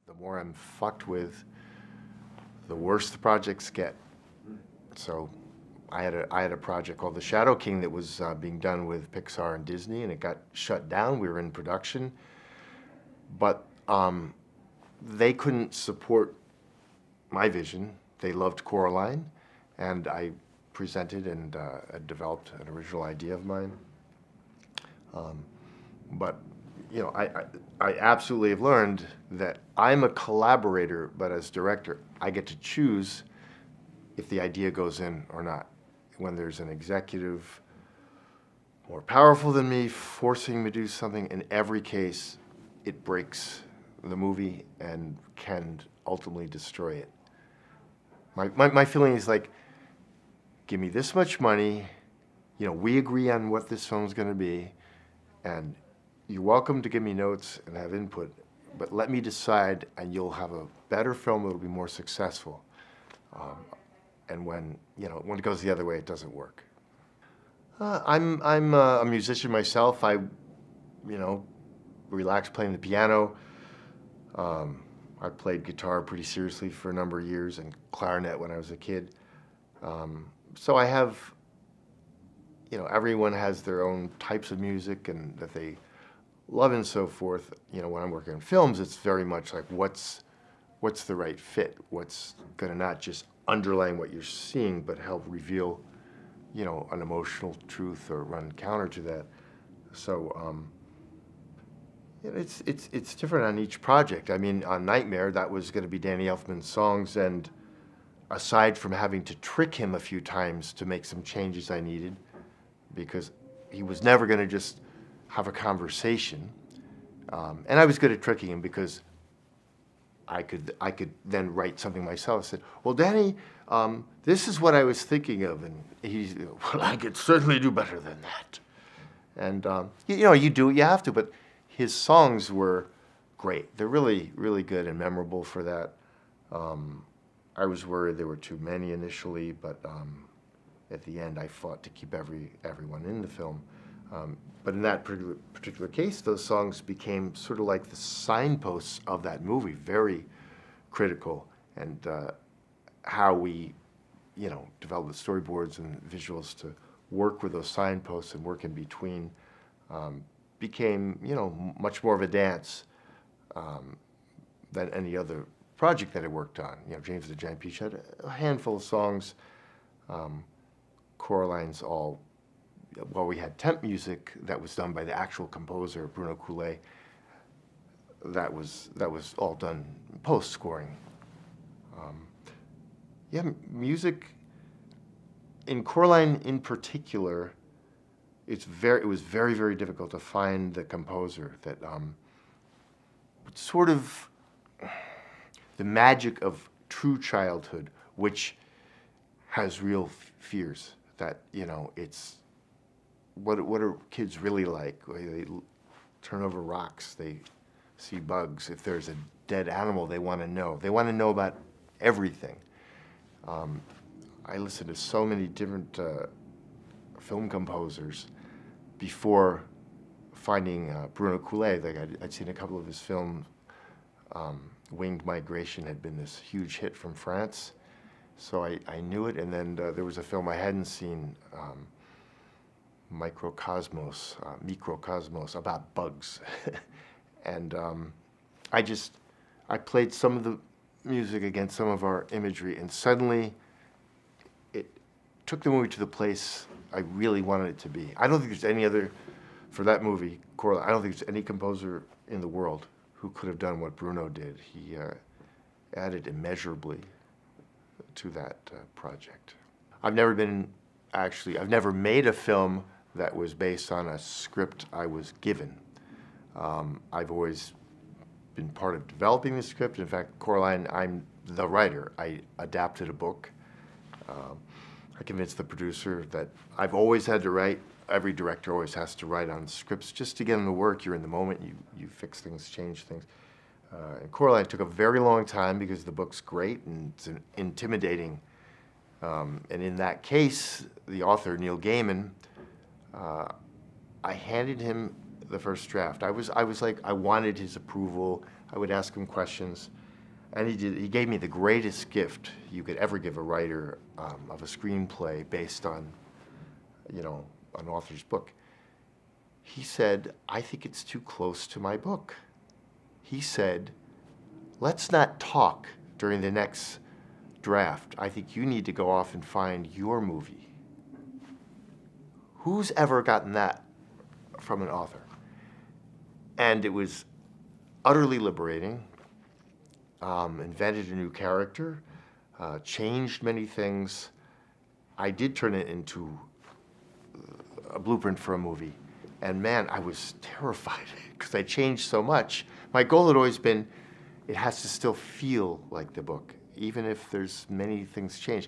The more I'm fucked with, the worse the projects get. So I had a project called The Shadow King that was being done with Pixar and Disney, and it got shut down. We were in production, but they couldn't support my vision. They loved Coraline, and I presented and developed an original idea of mine. But you know, I absolutely have learned that I'm a collaborator, but as director, I get to choose if the idea goes in or not. When there's an executive more powerful than me forcing me to do something, in every case, it breaks the movie and can ultimately destroy it. My feeling is like, give me this much money, you know, we agree on what this film's gonna be, and you're welcome to give me notes and have input, but let me decide, and you'll have a better film that'll be more successful. And when it goes the other way, it doesn't work. I'm a musician myself. I relax playing the piano. I played guitar pretty seriously for a number of years and clarinet when I was a kid. So I have, everyone has their own types of music and that they love and so forth. When I'm working on films, it's very much like what's the right fit? What's gonna not just underline what you're seeing, but help reveal, an emotional truth or run counter to that. So it's different on each project. I mean, on Nightmare, that was going to be Danny Elfman's songs, and aside from having to trick him a few times to make some changes I needed, because he was never going to just have a conversation, and I was good at tricking him because I could then write something myself. I said, well, Danny, this is what I was thinking of. And he's, well, I could certainly do better than that. And, you do what you have to, but his songs were great. They're really, really good and memorable for that. I was worried there were too many initially, but at the end I fought to keep everyone in the film. But in that particular case, those songs became sort of like the signposts of that movie, very critical. And how we, develop the storyboards and visuals to work with those signposts and work in between became, much more of a dance than any other project that I worked on. James the Giant Peach had a handful of songs. Coraline's all. Well, we had temp music that was done by the actual composer, Bruno Coulet. That was all done post-scoring. Music in Coraline in particular, it was very, very difficult to find the composer that sort of the magic of true childhood, which has real fears that, it's what are kids really like? They turn over rocks, they see bugs. If there's a dead animal, they want to know. They want to know about everything. I listened to so many different film composers before finding Bruno Coulet. Like I'd seen a couple of his films. Winged Migration had been this huge hit from France, so I knew it. And then there was a film I hadn't seen, Microcosmos, about bugs. And I played some of the music against some of our imagery, and suddenly it took the movie to the place I really wanted it to be. I don't think there's any other, for that movie, Coraline, I don't think there's any composer in the world who could have done what Bruno did. He added immeasurably to that project. I've never made a film that was based on a script I was given. I've always been part of developing the script. In fact, Coraline, I'm the writer. I adapted a book. I convinced the producer that I've always had to write. Every director always has to write on scripts just to get them to work. You're in the moment. You fix things, change things. And Coraline took a very long time because the book's great and it's intimidating. And in that case, the author, Neil Gaiman, I handed him the first draft. I was like, I wanted his approval. I would ask him questions, and he did. He gave me the greatest gift you could ever give a writer of a screenplay based on, you know, an author's book. He said, I think it's too close to my book. He said, let's not talk during the next draft. I think you need to go off and find your movie. Who's ever gotten that from an author? And it was utterly liberating, invented a new character, changed many things. I did turn it into a blueprint for a movie. And man, I was terrified because I changed so much. My goal had always been, it has to still feel like the book, even if there's many things changed.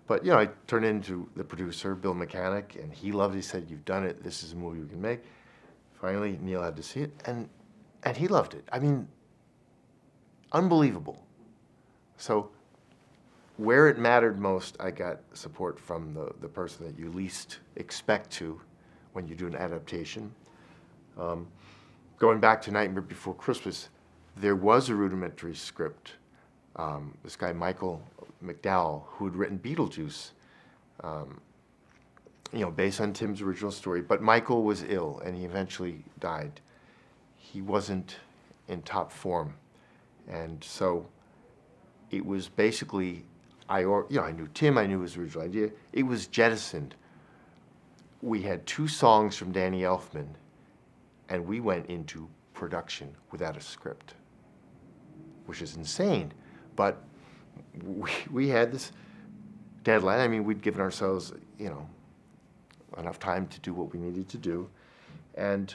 But, you know, I turned it into the producer, Bill Mechanic, and he loved it. He said, you've done it. This is a movie we can make. Finally, Neil had to see it, and he loved it. I mean, unbelievable. So where it mattered most, I got support from the person that you least expect to when you do an adaptation. Going back to Nightmare Before Christmas, there was a rudimentary script. This guy, Michael McDowell, who had written Beetlejuice, you know, based on Tim's original story. But Michael was ill, and he eventually died. He wasn't in top form. And so it was basically, I knew Tim, I knew his original idea. It was jettisoned. We had 2 songs from Danny Elfman, and we went into production without a script, which is insane. But we had this deadline. I mean, we'd given ourselves, you know, enough time to do what we needed to do. And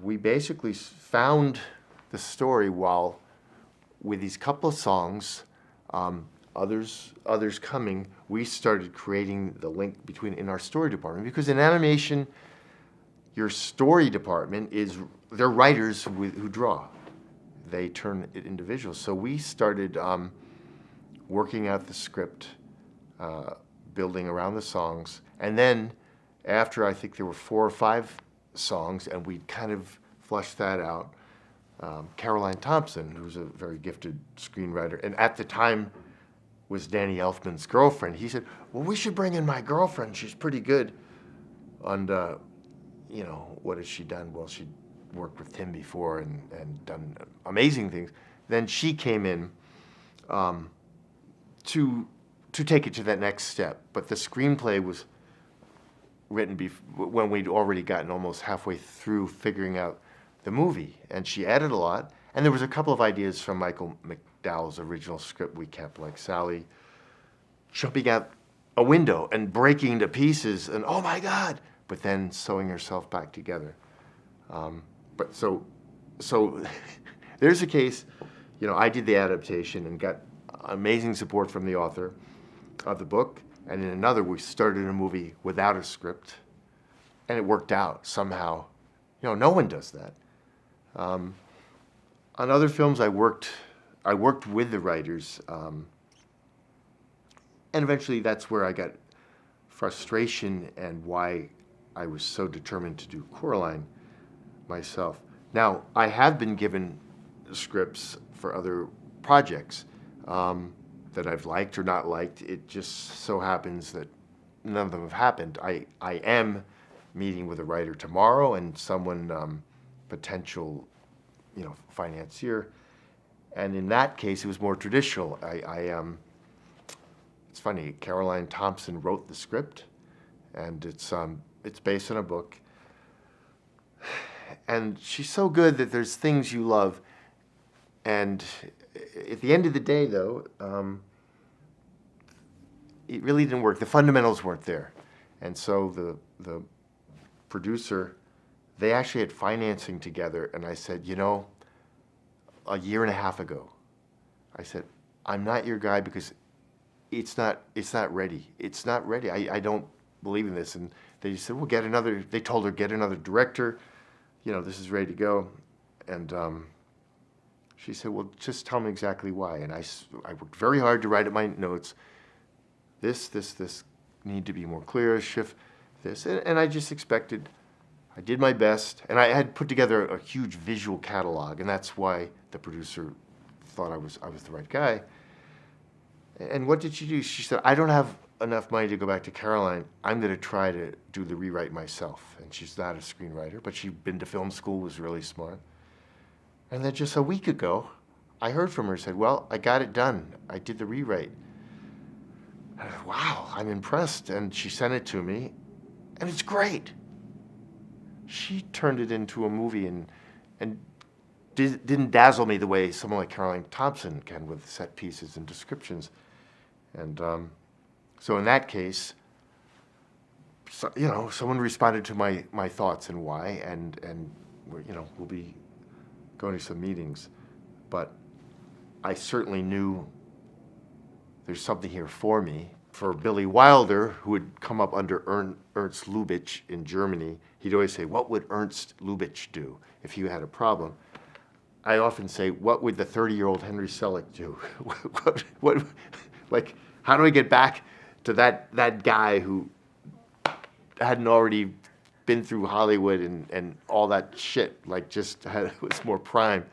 we basically found the story while, with these couple of songs, others coming, we started creating the link between in our story department. Because in animation, your story department they're writers who draw. They turn it into visuals. So we started working out the script, building around the songs. And then after I think there were 4 or 5 songs, and we kind of flushed that out, Caroline Thompson, who's a very gifted screenwriter, and at the time was Danny Elfman's girlfriend. He said, well, we should bring in my girlfriend. She's pretty good. And, you know, what has she done? Well, she worked with Tim before and done amazing things. Then she came in to take it to that next step. But the screenplay was written when we'd already gotten almost halfway through figuring out the movie. And she added a lot. And there was a couple of ideas from Michael McDowell's original script we kept, like Sally jumping out a window and breaking to pieces and, oh my God, but then sewing herself back together. But so there's a case, you know, I did the adaptation and got amazing support from the author of the book. And in another, we started a movie without a script, and it worked out somehow. You know, no one does that. On other films, I worked with the writers, and eventually that's where I got frustration and why I was so determined to do Coraline myself. Now, I have been given scripts for other projects that I've liked or not liked. It just so happens that none of them have happened. I am meeting with a writer tomorrow and someone, potential, you know, financier. And in that case, it was more traditional. It's funny, Caroline Thompson wrote the script, and it's based on a book. And she's so good that there's things you love. And at the end of the day, though, it really didn't work. The fundamentals weren't there. And so the producer, they actually had financing together. And I said, you know, a year and a half ago, I said, I'm not your guy because it's not ready. It's not ready. I don't believe in this. And they said, well, they told her, get another director. You know, this is ready to go. And she said, well, just tell me exactly why. And I worked very hard to write up my notes. This need to be more clear, shift this. And I just expected I did my best, and I had put together a huge visual catalog, and that's why the producer thought I was the right guy. And what did she do? She said, I don't have enough money to go back to Caroline. I'm going to try to do the rewrite myself. And she's not a screenwriter, but she'd been to film school, was really smart. And then just a week ago, I heard from her, said, well, I got it done. I did the rewrite. And I said, wow, I'm impressed. And she sent it to me, and it's great. She turned it into a movie and didn't dazzle me the way someone like Caroline Thompson can with set pieces and descriptions. And so in that case, so, you know, someone responded to my thoughts and why, and we'll be going to some meetings. But I certainly knew there's something here for me. For Billy Wilder, who had come up under Ernst Lubitsch in Germany, he'd always say, what would Ernst Lubitsch do if he had a problem? I often say, what would the 30-year-old Henry Selick do? Like, how do I get back to that guy who hadn't already been through Hollywood and all that shit, like just was more primal.